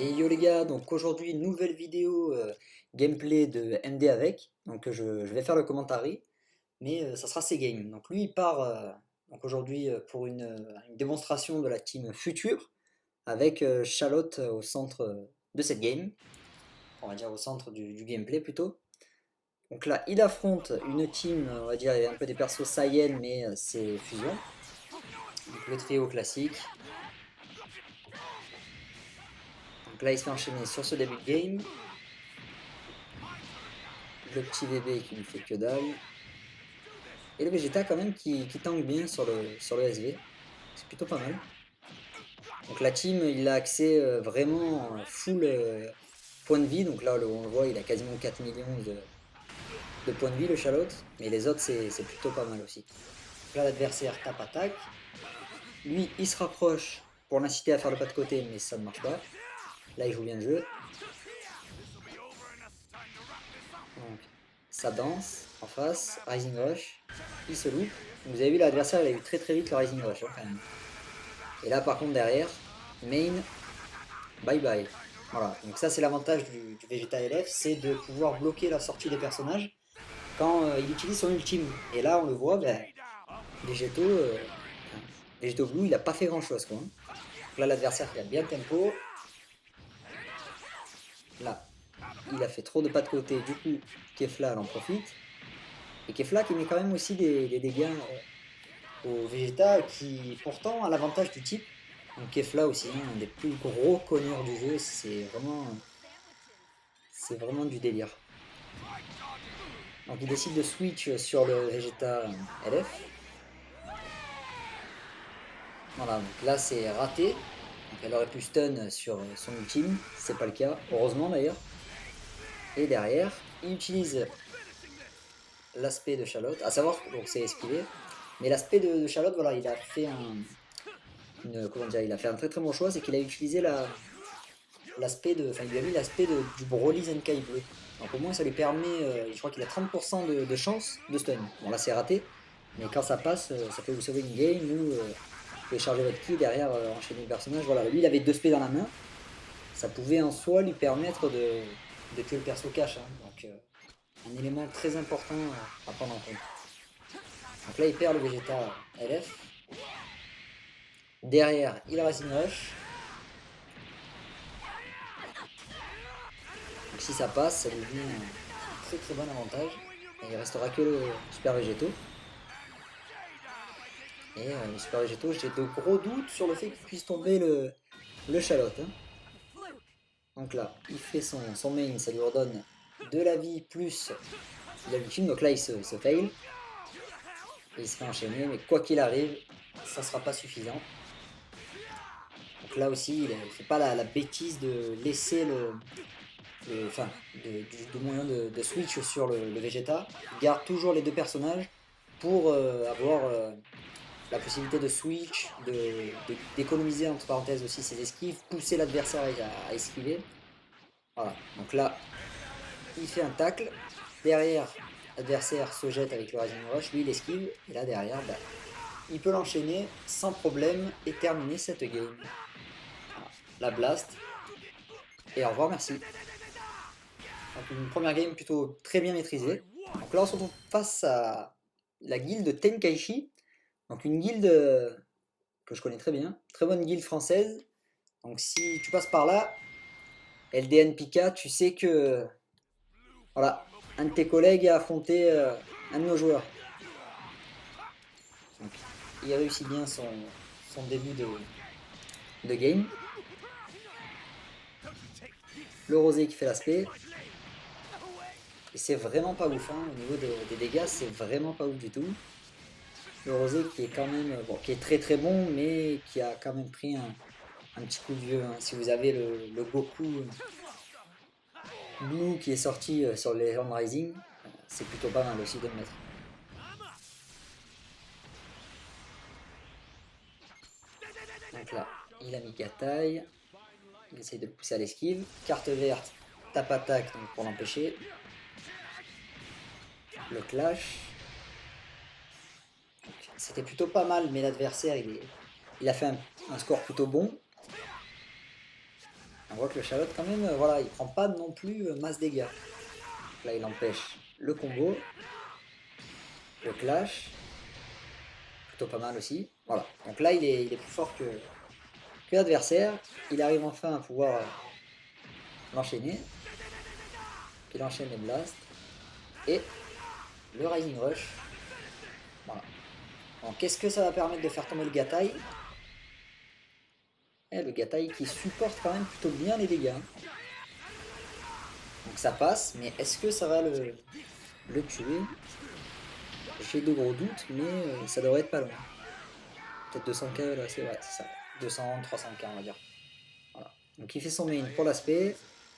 Et yo les gars, donc aujourd'hui nouvelle vidéo gameplay de MD avec, donc je vais faire le commentary, mais ça sera ses games. Donc lui il part donc aujourd'hui pour une démonstration de la team future avec Charlotte au centre de cette game, on va dire au centre du gameplay plutôt. Donc là il affronte une team, on va dire il y a un peu des persos Saiyan mais c'est fusion, donc le trio classique. Donc là il se fait enchaîner sur ce début de game. Le petit bébé qui lui fait que dalle. Et le Vegeta quand même qui tank bien sur le SV. C'est plutôt pas mal. Donc la team, il a accès vraiment full points de vie. Donc là, on le voit, il a quasiment 4 millions de points de vie, le Charlotte. Mais les autres, c'est plutôt pas mal aussi. Donc là, l'adversaire tape attaque. Lui, il se rapproche pour l'inciter à faire le pas de côté, mais ça ne marche pas. Là, il joue bien le jeu. Donc, ça danse en face, Rising Rush. Il se loupe. Vous avez vu, l'adversaire, il a eu très très vite le Rising Rush, hein, quand même. Et là, par contre, derrière, main, bye bye. Voilà, donc ça c'est l'avantage du Vegeta LF, c'est de pouvoir bloquer la sortie des personnages quand il utilise son ultime. Et là on le voit, ben, Vegeto, enfin, Vegeto Blue il a pas fait grand chose quoi. Donc là l'adversaire il a bien tempo. Là, il a fait trop de pas de côté, du coup Kefla elle en profite. Et Kefla qui met quand même aussi des dégâts au Vegeta qui pourtant a l'avantage du type. Donc Kefla aussi, un des plus gros cogneurs du jeu, c'est vraiment du délire. Donc il décide de switch sur le Vegeta LF. Voilà, donc là c'est raté. Donc elle aurait pu stun sur son ultime, c'est pas le cas, heureusement d'ailleurs. Et derrière, il utilise l'aspect de Charlotte, à savoir, donc c'est esquivé. Mais l'aspect de Charlotte, voilà, il a fait comment dire, il a fait un très très bon choix, c'est qu'il a utilisé l'aspect enfin il lui a mis l'aspect du Broly Zenkai bleu. Donc au moins ça lui permet, je crois qu'il a 30% de chance de stun. Bon là c'est raté, mais quand ça passe, ça peut vous sauver une game ou vous pouvez charger votre ki derrière, enchaîner le personnage. Voilà, lui il avait 2 spé dans la main, ça pouvait en soi lui permettre de tuer le perso cash. Hein. Donc un élément très important à prendre en compte. Donc là il perd le Vegeta LF. Derrière il reste une rush. Donc si ça passe, ça lui donne un très très bon avantage. Et il restera que le Super Végéto. Et le Super Végéto, j'ai de gros doutes sur le fait qu'il puisse tomber le Charlotte. Hein. Donc là, il fait son main, ça lui redonne de la vie plus il a l'ultime. Donc là, il se fail. Et il se fait enchaîner, mais quoi qu'il arrive, ça sera pas suffisant. Donc là aussi, il ne fait pas la bêtise de laisser enfin, de moyen de switch sur le Vegeta. Il garde toujours les deux personnages pour avoir la possibilité de switch, d'économiser entre parenthèses aussi ses esquives, pousser l'adversaire à esquiver. Voilà, donc là, il fait un tacle. Derrière, l'adversaire se jette avec le Rising Rush, lui il esquive, et là derrière, bah, il peut l'enchaîner sans problème et terminer cette game. Voilà, la blast. Et au revoir, merci. Donc une première game plutôt très bien maîtrisée. Donc là on se retrouve face à la guilde Tenkaichi. Donc une guilde que je connais très bien, très bonne guilde française. Donc si tu passes par là, LDN Pika, tu sais que voilà, un de tes collègues a affronté un de nos joueurs. Donc il réussit bien son début de game. Le rosé qui fait l'aspect. Et c'est vraiment pas ouf, hein. Au niveau des dégâts, c'est vraiment pas ouf du tout. Le rosé qui est quand même, bon, qui est très très bon, mais qui a quand même pris un petit coup de vieux. Hein. Si vous avez le Goku Blue qui est sorti sur les Legend Rising, c'est plutôt pas mal aussi de le mettre. Donc là, il a mis Gataille. Il essaye de le pousser à l'esquive. Carte verte, tape attaque donc pour l'empêcher. Le clash. C'était plutôt pas mal, mais l'adversaire il a fait un score plutôt bon. On voit que le Charlotte quand même, voilà, il prend pas non plus masse dégâts. Là il empêche le combo, le clash, plutôt pas mal aussi. Voilà, donc là il est plus fort que l'adversaire. Il arrive enfin à pouvoir l'enchaîner. Il enchaîne les blasts. Et le Rising Rush. Voilà. Donc qu'est-ce que ça va permettre de faire tomber le Gatai? Et le Gatai qui supporte quand même plutôt bien les dégâts. Donc ça passe, mais est-ce que ça va le tuer? J'ai de gros doutes, mais ça devrait être pas loin. Peut-être 200k là, c'est vrai, c'est ça. 200, 300k on va dire. Voilà. Donc il fait son main pour l'aspect.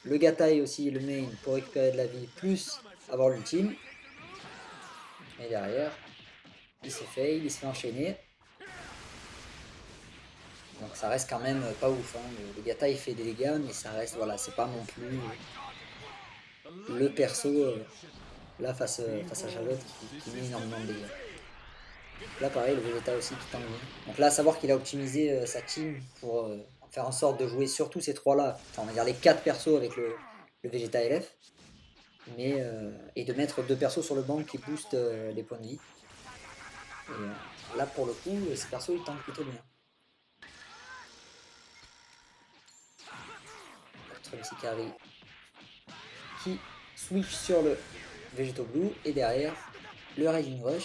Le Gatai aussi, le main pour récupérer de la vie, plus avoir l'ultime. Et derrière, il se fail, il se fait enchaîner. Donc ça reste quand même pas ouf. Hein. Le Gatai fait des dégâts, mais ça reste, voilà, c'est pas non plus le perso là face à Charlotte qui met énormément de dégâts. Là pareil, le Vegeta aussi qui tangue bien. Donc là, à savoir qu'il a optimisé sa team pour faire en sorte de jouer surtout ces trois-là, enfin on va dire les 4 persos avec le Vegeta LF, mais, et de mettre 2 persos sur le banc qui boostent les points de vie. Et là pour le coup, ces persos ils tankent plutôt bien. Trunks Ikari qui switch sur le Vegeto Blue et derrière le Rising Rush.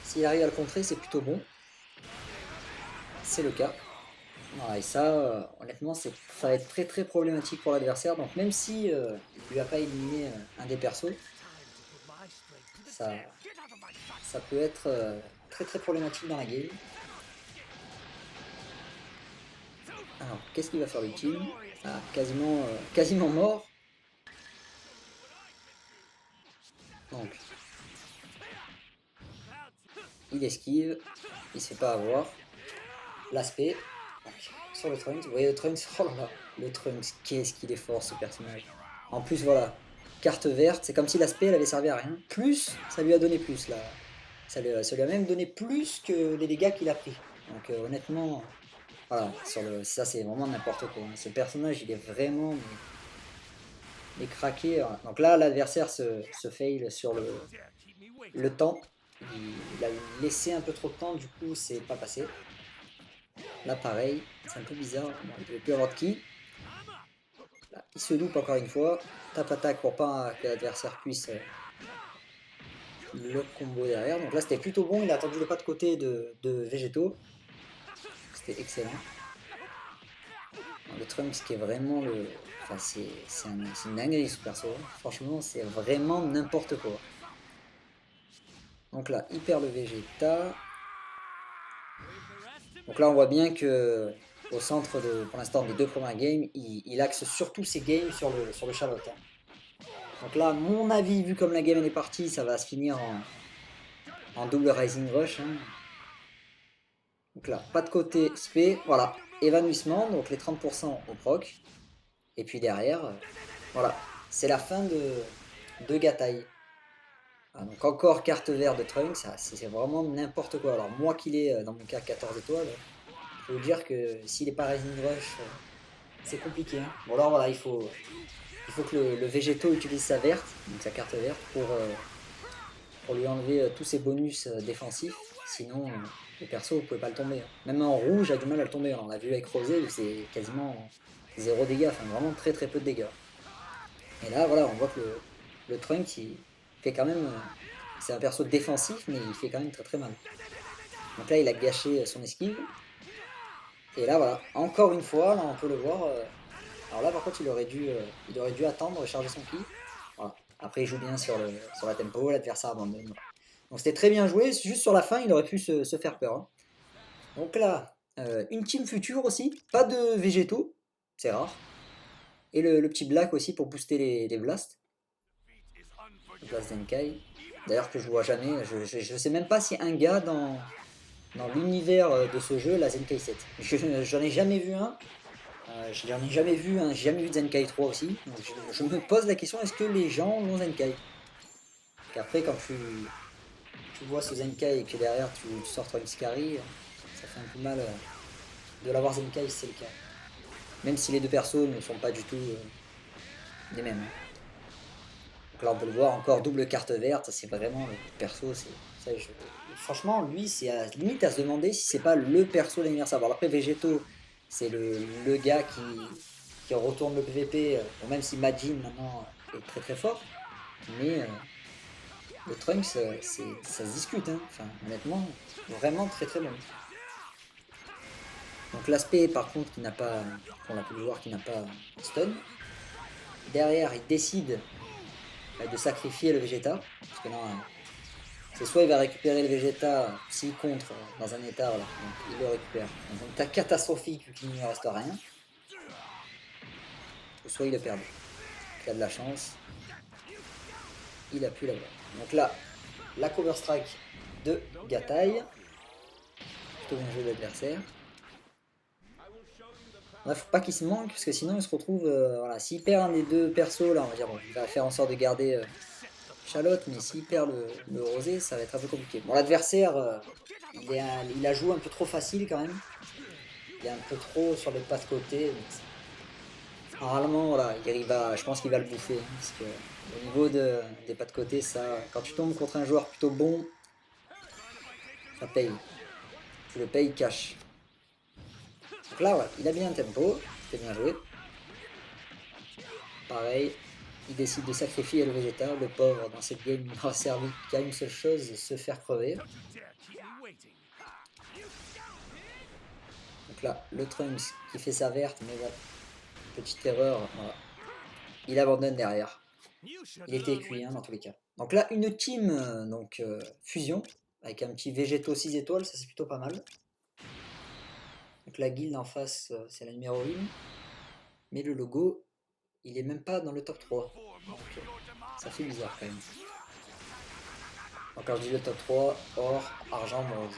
S'il arrive à le contrer, c'est plutôt bon. C'est le cas. Voilà, et ça, honnêtement, ça va être très très problématique pour l'adversaire. Donc même si il lui a pas éliminé un des persos, ça peut être très très problématique dans la game. Alors, qu'est-ce qu'il va faire l'ultime? Ah, quasiment mort. Donc, il esquive, il se fait pas avoir. L'aspect, sur le Trunks, vous voyez le Trunks, oh là là, le Trunks, qu'est-ce qu'il est fort ce personnage. En plus, voilà, carte verte, c'est comme si l'aspect elle avait servi à rien. Plus, ça lui a donné plus là. Ça lui a même donné plus que les dégâts qu'il a pris. Donc honnêtement, voilà, ça c'est vraiment n'importe quoi. Hein. Ce personnage il est vraiment craqué. Voilà. Donc là l'adversaire se fail sur le temps. Il a laissé un peu trop de temps, du coup c'est pas passé. Là pareil, c'est un peu bizarre, bon, il ne pouvait plus avoir de ki. Là, il se loupe encore une fois, tape attaque pour pas que l'adversaire puisse le combo derrière. Donc là c'était plutôt bon, il a attendu le pas de côté de Végétaux. C'était excellent. Le Trunks qui est vraiment le... Enfin c'est une dinguerie ce perso. Franchement c'est vraiment n'importe quoi. Donc là il perd le Vegeta. Donc là on voit bien que au centre pour l'instant des 2 premières games, il axe surtout ses games sur le Charlotte. Hein. Donc là, à mon avis, vu comme la game est partie, ça va se finir en double Rising Rush. Hein. Donc là, pas de côté spé, voilà, évanouissement, donc les 30% au proc. Et puis derrière, voilà, c'est la fin de Gatai. Ah, donc encore carte verte de Trunks, c'est vraiment n'importe quoi. Alors moi qu'il est dans mon cas 14 étoiles, je peux vous dire que s'il n'est pas Rising Rush, c'est compliqué. Hein. Bon alors voilà, il faut que le Végéto utilise sa verte, donc sa carte verte, pour lui enlever tous ses bonus défensifs. Sinon, le perso, vous pouvez pas le tomber. Hein. Même en rouge, a du mal à le tomber. On l'a vu avec Rosé, c'est quasiment 0 dégâts, enfin vraiment très très peu de dégâts. Et là, voilà, on voit que le Trunks, il fait quand même... c'est un perso défensif, mais il fait quand même très très mal. Donc là, il a gâché son esquive. Et là, voilà, encore une fois, là, on peut le voir. Alors là, par contre, il aurait dû attendre, charger son ki. Voilà. Après, il joue bien sur la tempo, l'adversaire abandonne. Donc c'était très bien joué, juste sur la fin, il aurait pu se faire peur. Hein. Donc là, une team future aussi, pas de végétaux, c'est rare. Et le petit Black aussi pour booster les blasts. Le Blast Zenkai. D'ailleurs que je vois jamais, je sais même pas si un gars dans l'univers de ce jeu, la Zenkai 7. J'en ai jamais vu un. J'en ai jamais vu un, j'ai jamais vu de Zenkai 3 aussi. Donc je me pose la question, est-ce que les gens l'ont Zenkai? Qu'après quand tu vois ce Zenkai et que derrière tu sors Trunks Ikari, ça fait un peu mal de l'avoir Zenkai si c'est le cas. Même si les deux persos ne sont pas du tout les mêmes. Donc là on peut le voir, encore double carte verte, c'est vraiment le perso, franchement lui c'est limite à se demander si c'est pas le perso d'anniversaire. Alors après Végéto c'est le gars qui retourne le PVP, bon, même si Majin maintenant est très très fort, mais le Trunks ça se discute, hein. Enfin honnêtement, vraiment très très bon. Donc l'aspect par contre qui n'a pas, qu'on a pu le voir, qui n'a pas stun. Derrière il décide de sacrifier le Vegeta, parce que non, c'est soit il va récupérer le Vegeta s'il contre dans un état, voilà, donc il le récupère dans un état catastrophique vu qu'il ne lui reste rien, ou soit il le perd. Il a de la chance, il a pu l'avoir. Donc là, la cover strike de Gatai, plutôt bien joué de l'adversaire. Il ne faut pas qu'il se manque, parce que sinon il se retrouve, voilà, s'il perd un des deux persos, là on va dire, bon, il va faire en sorte de garder Charlotte, mais s'il perd le rosé, ça va être un peu compliqué. Bon, l'adversaire, il a joué un peu trop facile quand même. Il est un peu trop sur les pas de côté. Normalement, voilà, je pense qu'il va le bouffer. Hein, parce que au niveau des pas de côté, ça, quand tu tombes contre un joueur plutôt bon, ça paye. Tu le payes cash. Donc là, voilà, il a bien un tempo. C'est bien joué. Pareil, il décide de sacrifier le Vegeta. Le pauvre, dans cette game, il n'aura servi qu'à une seule chose, se faire crever. Donc là, le Trunks qui fait sa verte, mais bon, petite erreur, voilà. Il abandonne derrière. Il était cuit hein, dans tous les cas. Donc là, une team fusion, avec un petit Végéto 6 étoiles, ça c'est plutôt pas mal. Donc la guilde en face, c'est la numéro 1. Mais le logo, il est même pas dans le top 3. Donc ça fait bizarre quand même. Donc quand je dis le top 3, or, argent, rose.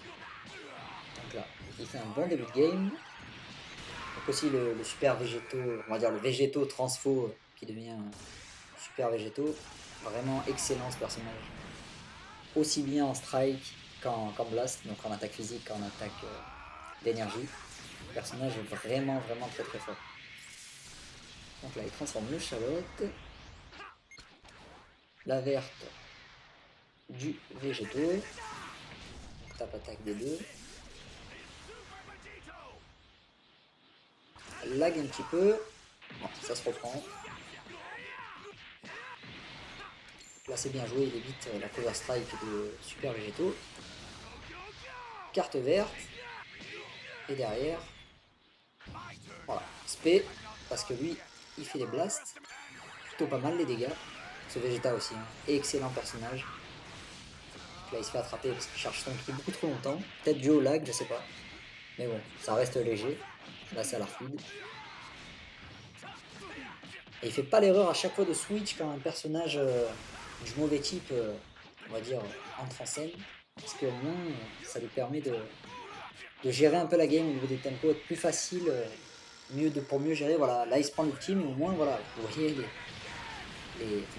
Donc là, il fait un bon début de game. Donc aussi le super Végéto, on va dire le Végéto transfo qui devient super Végéto. Vraiment excellent ce personnage. Aussi bien en strike qu'en blast, donc en attaque physique qu'en attaque d'énergie. Le personnage est vraiment vraiment très très fort. Donc là il transforme le Charlotte. La verte du Végéto. Donc tape attaque des deux. Lag un petit peu. Bon, ça se reprend. Là c'est bien joué, il évite la cover strike de Super Végéto. Carte verte. Et derrière, voilà, spé, parce que lui, il fait des blasts. Plutôt pas mal les dégâts. Ce Vegeta aussi, hein. Excellent personnage. Là il se fait attraper parce qu'il cherche son ki beaucoup trop longtemps. Peut-être dû au lag, je sais pas. Mais bon, ça reste léger. Là c'est à la fluide. Et il fait pas l'erreur à chaque fois de switch quand un personnage du mauvais type, on va dire, entre en scène. Parce que au moins, ça lui permet de gérer un peu la game au niveau des tempos, être plus facile, pour mieux gérer. Voilà, là il se prend l'ultime, et au moins, voilà, vous voyez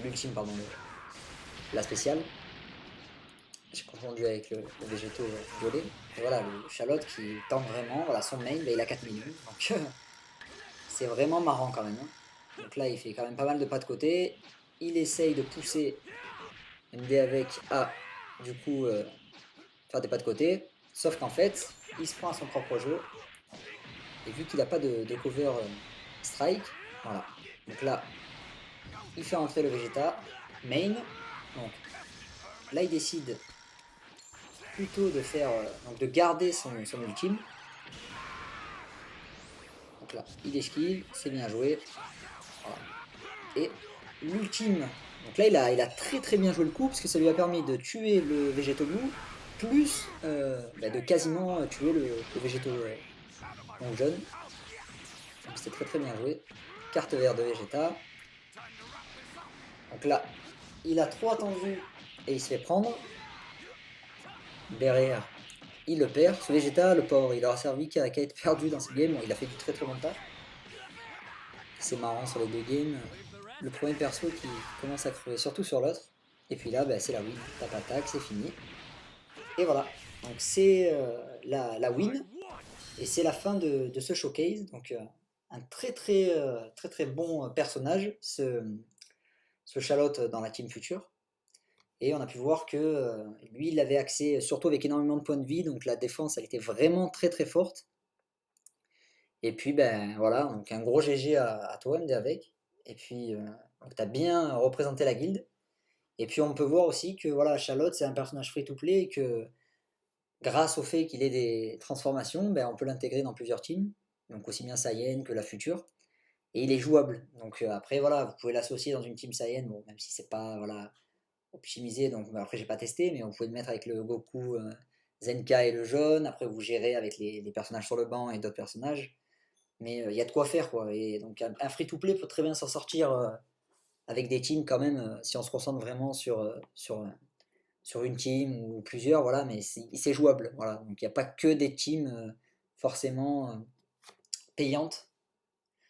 l'ultime, pardon, la spéciale. J'ai confondu avec le végétaux violet. Et voilà, le Charlotte qui tente vraiment, voilà, son main, il a 4 minutes. Donc c'est vraiment marrant quand même. Hein. Donc là, il fait quand même pas mal de pas de côté. Il essaye de pousser MD avec A, du coup, faire des pas de côté. Sauf qu'en fait, il se prend à son propre jeu. Et vu qu'il n'a pas de cover strike, voilà. Donc là, il fait entrer le Vegeta, main. Donc là, il décide plutôt de faire, donc de garder son ultime. Donc là, il esquive, c'est bien joué. Voilà. Et l'ultime, donc là il a très très bien joué le coup parce que ça lui a permis de tuer le Végéto Blue plus de quasiment tuer le Végéto donc jaune. Donc c'était très très bien joué. Carte verte de Vegeta. Donc là, il a trop attendu et il se fait prendre. Derrière, il le perd. Ce Vegeta, le pauvre, il aura servi qu'à être perdu dans ce game. Bon, il a fait du très très bon taf. C'est marrant sur les deux games. Le premier perso qui commence à crever, surtout sur l'autre. Et puis là, c'est la win. Tape attaque, c'est fini. Et voilà. Donc c'est la win. Et c'est la fin de ce showcase. Donc un très bon personnage, ce Charlotte dans la team future. Et on a pu voir que lui, il avait accès, surtout avec énormément de points de vie, donc la défense, elle était vraiment très forte. Et puis, ben voilà, donc un gros GG à toi, MD avec. Et puis, tu as bien représenté la guilde. Et puis, on peut voir aussi que voilà, Charlotte, c'est un personnage free-to-play et que grâce au fait qu'il ait des transformations, ben, on peut l'intégrer dans plusieurs teams. Donc, aussi bien Saiyan que la future. Et il est jouable. Donc, après, voilà, vous pouvez l'associer dans une team Saiyan, bon, même si c'est pas voilà, optimisé. Donc, après, j'ai pas testé, mais vous pouvez le mettre avec le Goku Zenka et le jaune. Après, vous gérez avec les personnages sur le banc et d'autres personnages. Mais il y a de quoi faire, quoi. Et donc, un free-to-play peut très bien s'en sortir avec des teams quand même, si on se concentre vraiment sur une team ou plusieurs, voilà, mais c'est jouable, voilà. Donc, il n'y a pas que des teams forcément payantes,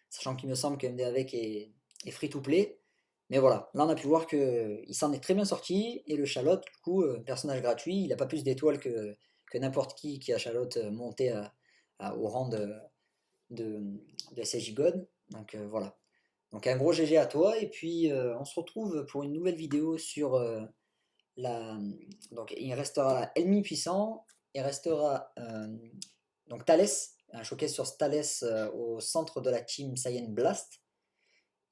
sachant qu'il me semble que MD avec est free-to-play. Mais voilà, là on a pu voir qu'il s'en est très bien sorti, et le Charlotte, du coup, personnage gratuit, il n'a pas plus d'étoiles que n'importe qui a Charlotte monté au rang de, de SSJ God. Donc voilà. Donc un gros GG à toi, et puis on se retrouve pour une nouvelle vidéo sur la... Donc il restera Ennemi Puissant, il restera donc Thalès, un showcase sur Thalès au centre de la team Saiyan Blast.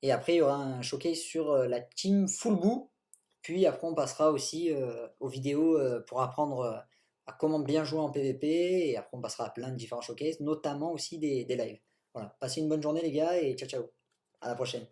Et après, il y aura un showcase sur la team Full Boo. Puis après, on passera aussi aux vidéos pour apprendre à comment bien jouer en PvP. Et après, on passera à plein de différents showcases, notamment aussi des lives. Voilà. Passez une bonne journée, les gars, et ciao, ciao. À la prochaine.